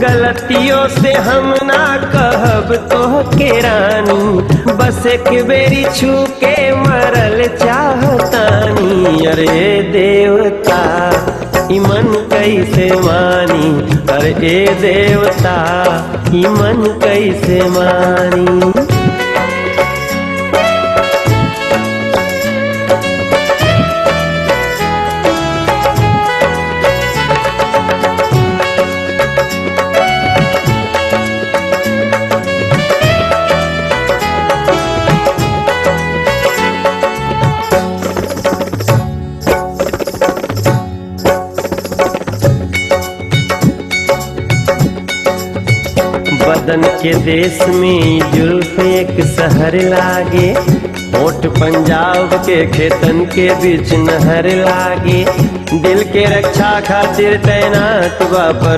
गलतियों से हम ना कहब तो के रानी, बस एक बेरी छू के मरल चाहतानी। अरे देवता ई मन कैसे मानी, अरे ए देवता ई मन कैसे मानी। बदन के देश में जुल्फ एक शहर लागे, होठ पंजाब के खेतन के बीच नहर लागे। दिल के रक्षा खातिर तैनात बा